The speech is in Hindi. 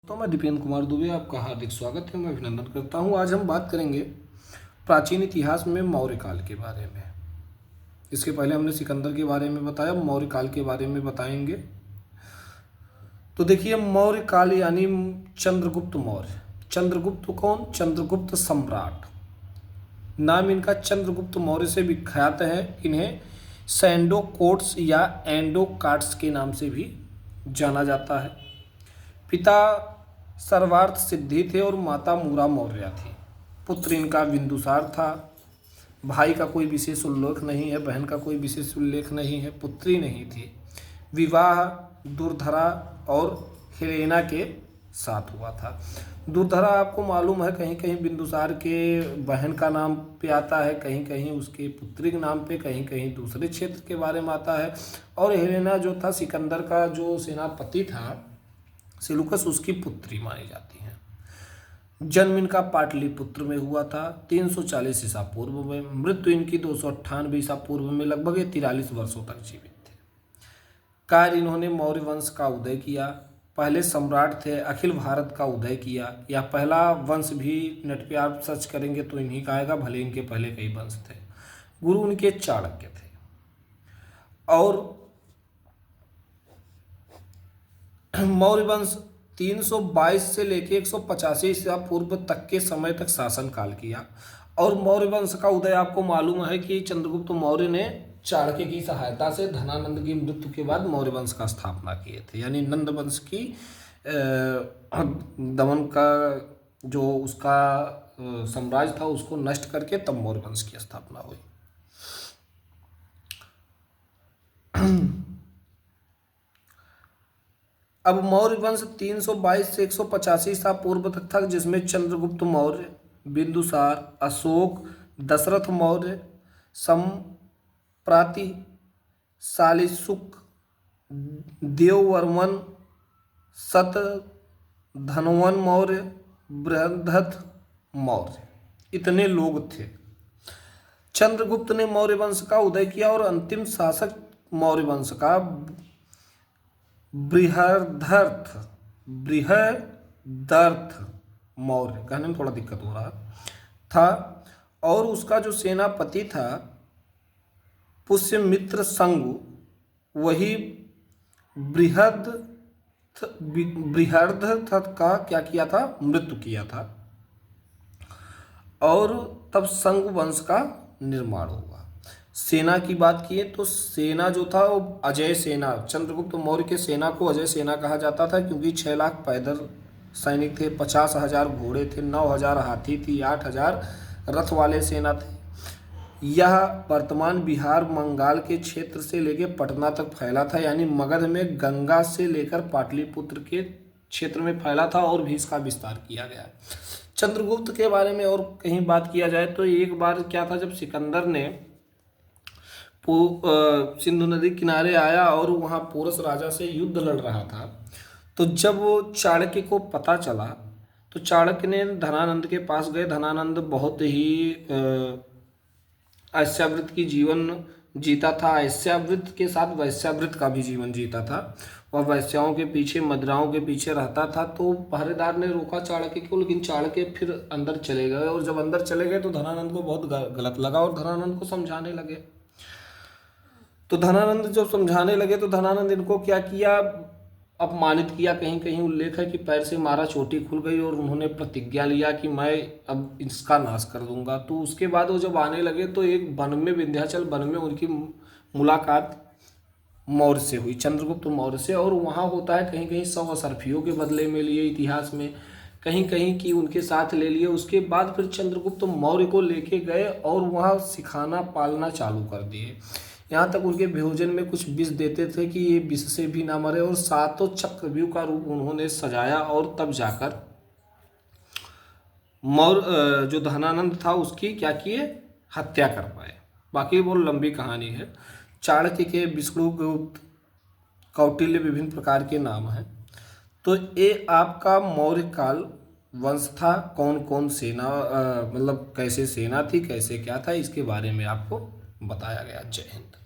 तो मैं दीपेंद्र कुमार दुबे आपका हार्दिक स्वागत है। मैं अभिनंदन करता हूं। आज हम बात करेंगे प्राचीन इतिहास में मौर्य काल के बारे में। इसके पहले हमने सिकंदर के बारे में बताया, मौर्य काल के बारे में बताएंगे। तो देखिए, मौर्य काल यानी चंद्रगुप्त मौर्य। चंद्रगुप्त कौन? चंद्रगुप्त सम्राट। नाम इनका चंद्रगुप्त मौर्य से विख्यात है। इन्हें सैंडोकोट्स या एंडोकार्ट्स के नाम से भी जाना जाता है। पिता सर्वार्थ सिद्धि थे और माता मूरा मौर्य थी। पुत्र इनका बिंदुसार था। भाई का कोई विशेष उल्लेख नहीं है, बहन का कोई विशेष उल्लेख नहीं है, पुत्री नहीं थी। विवाह दुर्धरा और हेलेना के साथ हुआ था। दुर्धरा आपको मालूम है, कहीं कहीं बिंदुसार के बहन का नाम पे आता है, कहीं कहीं उसके पुत्री के नाम पे, कहीं कहीं दूसरे क्षेत्र के बारे में आता है। और हेलेना जो था सिकंदर का जो सेनापति था सेलुकस, उसकी पुत्री मानी जाती है। जन्म इनका पाटलिपुत्र में हुआ था 340 ईसा पूर्व में। मृत्यु इनकी 298 ईसा पूर्व में, लगभग ये 43 वर्षों तक जीवित थे। कार्य इन्होंने मौर्य वंश का उदय किया। पहले सम्राट थे, अखिल भारत का उदय किया। या पहला वंश भी नेट पे आप सर्च करेंगे तो इन्हीं का आएगा, भले इनके पहले कई वंश थे। गुरु उनके चाणक्य थे। और मौर्य वंश 322 से लेके 185 ईसा पूर्व तक के समय तक शासन काल किया। और मौर्य वंश का उदय आपको मालूम है कि चंद्रगुप्त मौर्य ने चाणक्य की सहायता से धनानंद की मृत्यु के बाद मौर्य वंश का स्थापना किए थे। यानी नंद वंश की दमन का जो उसका साम्राज्य था उसको नष्ट करके तब मौर्य वंश की स्थापना हुई। अब मौर्य वंश 322 से 185 ईसा पूर्व तक था, जिसमें चंद्रगुप्त मौर्य, बिंदुसार, अशोक, दशरथ मौर्य, सम्प्राति, शालिशुक, देववर्मन, शतधन्वन मौर्य, बृहद्रथ मौर्य, इतने लोग थे। चंद्रगुप्त ने मौर्य वंश का उदय किया और अंतिम शासक मौर्य वंश का बृहदर्थ मौर्य, कहने में थोड़ा दिक्कत हो रहा था। और उसका जो सेनापति था पुष्यमित्र संगु, वही बृहदर्थ का क्या किया था? मृत्यु किया था। और तब संग वंश का निर्माण हुआ। सेना की बात किए तो सेना जो था वो अजय सेना, चंद्रगुप्त मौर्य के सेना को अजय सेना कहा जाता था, क्योंकि 6 लाख पैदल सैनिक थे, 50,000 घोड़े थे, 9,000 हाथी थी, 8,000 रथ वाले सेना थे। यह वर्तमान बिहार बंगाल के क्षेत्र से लेकर पटना तक फैला था। यानी मगध में गंगा से लेकर पाटलिपुत्र के क्षेत्र में फैला था और भी इसका विस्तार किया गया। चंद्रगुप्त के बारे में और कहीं बात किया जाए तो एक बार क्या था, जब सिकंदर ने सिंधु नदी किनारे आया और वहाँ पोरस राजा से युद्ध लड़ रहा था, तो जब वो चाणक्य को पता चला तो चाणक्य ने धनानंद के पास गए। धनानंद बहुत ही ऐश्वर्यवृत्त की जीवन जीता था, ऐश्वर्यवृत्त के साथ वैश्यावृत्त का भी जीवन जीता था। वह वैश्याओं के पीछे, मदिराओं के पीछे रहता था। तो पहरेदार ने रोका चाणक्य को, लेकिन चाणक्य फिर अंदर चले गए। और जब अंदर चले गए तो धनानंद को बहुत गलत लगा और धनानंद को समझाने लगे। तो धनानंद जब समझाने लगे तो धनानंद इनको क्या किया? अपमानित किया। कहीं कहीं उल्लेख है कि पैर से मारा, चोटी खुल गई और उन्होंने प्रतिज्ञा लिया कि मैं अब इसका नाश कर दूंगा। तो उसके बाद वो जब आने लगे तो एक वन में, विंध्याचल वन में उनकी मुलाकात मौर्य से हुई, चंद्रगुप्त मौर्य से। और वहाँ होता है कहीं कहीं 100 असरफियों के बदले में लिए इतिहास में, कहीं कहीं कि उनके साथ ले लिए। उसके बाद फिर चंद्रगुप्त मौर्य को लेके गए और वहाँ सिखाना पालना चालू कर दिए। यहाँ तक उनके भोजन में कुछ विष देते थे कि ये विष से भी ना मरे। और 7 चक्रव्यूह का रूप उन्होंने सजाया और तब जाकर मौर्य जो धनानंद था उसकी क्या किए? हत्या कर पाए। बाकी बहुत लंबी कहानी है। चाणक्य के, विष्णुगुप्त, कौटिल्य, विभिन्न प्रकार के नाम हैं। तो ये आपका मौर्य काल वंश था। कौन कौन सेना, मतलब कैसे सेना थी, कैसे क्या था, इसके बारे में आपको बताया गया। जय हिंद।